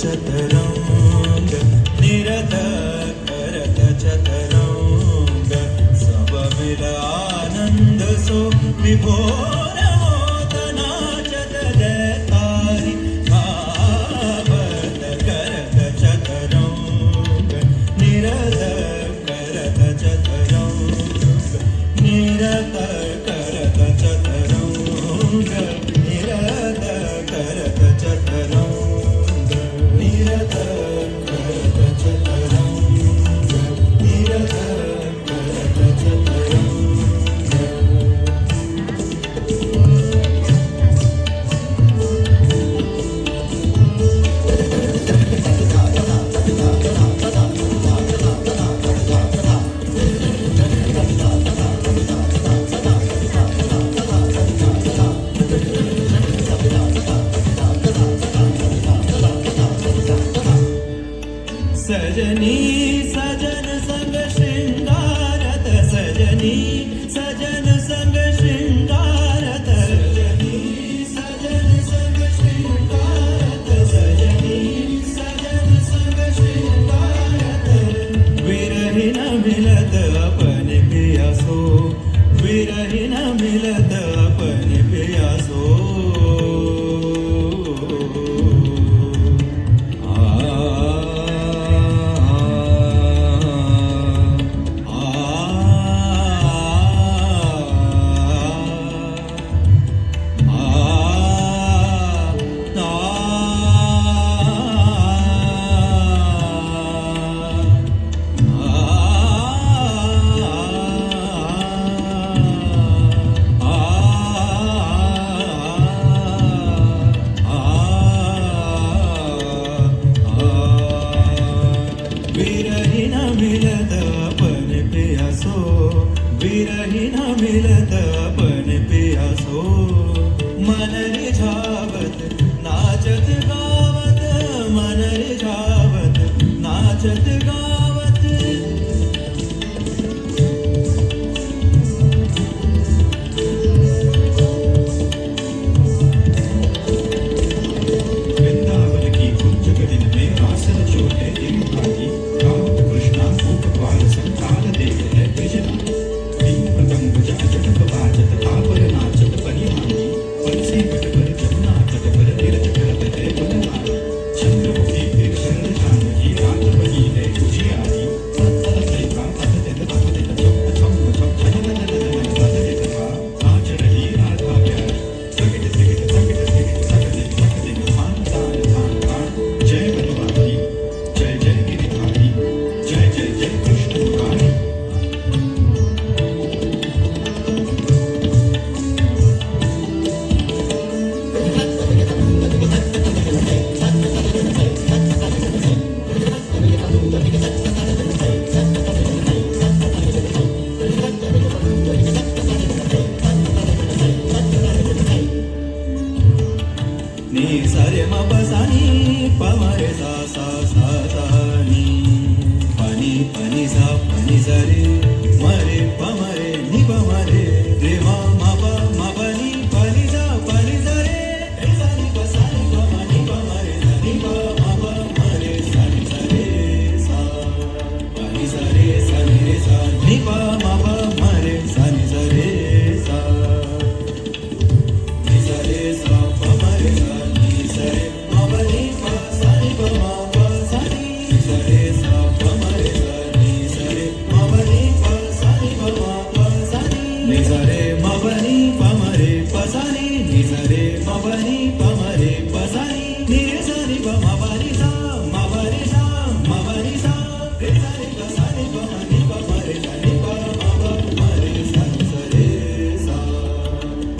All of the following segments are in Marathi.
चतुरंग निरत करत चतुरंग सबमिल आनंद सो विभोर होत नाचत जयकारी भावत करत चतुरंग निरत करत चतुरंग निरत करत चतुरंग निरत करत चतुरंग निरत करत चतुरंग निरत करत चतुरंग सजनी सजन संग श्रृंगारत सजनी सजन संग श्रृंगारत सजनी सजन संग श्रृंगारत सजनी सजन संग श्रृंगारत विरहिन मिलत अपन पियासो विरहिन मिलत अपन पियासो विरहिन मिलत अपन पियासो विरहिन मिलत अपन पियासो मन रिझावत नाचत गावत मन रिझावत नाचत गावत वृंदावन की कुंज गलिन में आसन जो है एक भागी कांत कृष्णा रूप बाल संतान देख है कृष्णा तीन पतंग जट बाजत तापर नाचत परिहानी पंछी गट पर जमुना तट पर तीर्थ करत है बनवारी चंद्रमुखी फिर शरण जानकी रात बनी है उजियारी तत्तलका तत्तल तत्तल चम चम चम चम तत्तलका नाच रही राधा प्यारी सगट सगट सगट सगट सगट सगट धान धान धान धान जय बनवारी जय जय गिरिधारी जय जय जय कृष्ण मुरारी नी सरे म बसानी पमरे सा सा सा सा नी pani pani sa pani सरे मरे पमरे नी पमरे रे मा मा नी pani सा रे रे सा नी बसानी पमनी पमरे सा नी मा मरे सा नी सरे सा pani सरे सा नी रे सा नी मा मरे सा नी सरे सा नी सरे सा पमरे सा नी सरे मबनी पा सा नी प मा पा सा नी सरे सा पमरे सा नी सरे मबनी पा सा नी प मा पा सा नी सरे मबनी पमरे पा सा नी सरे मबनी पमरे पा सा नी रे सा नी प मबनी सा मबनी सा रे सा नी प सा नी प मनी पमरे सा नी प मबरे सा नी सरे सा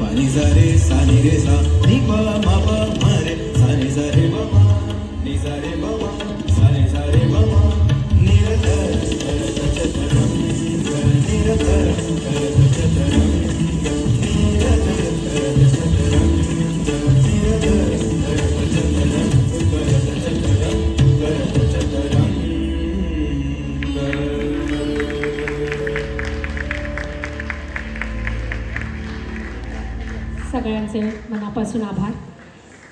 pani सरे सा नी रे सा नी प मब मरे सा नी सरे ब मा नी सरे ब मा सा नी सरे ब मा निरत करत चतुरंग निरत करत चतुरंग निरत करत चतुरंग निरत करत चतुरंग करत चतुरंग सगळ्यांचे मनापासून आभार.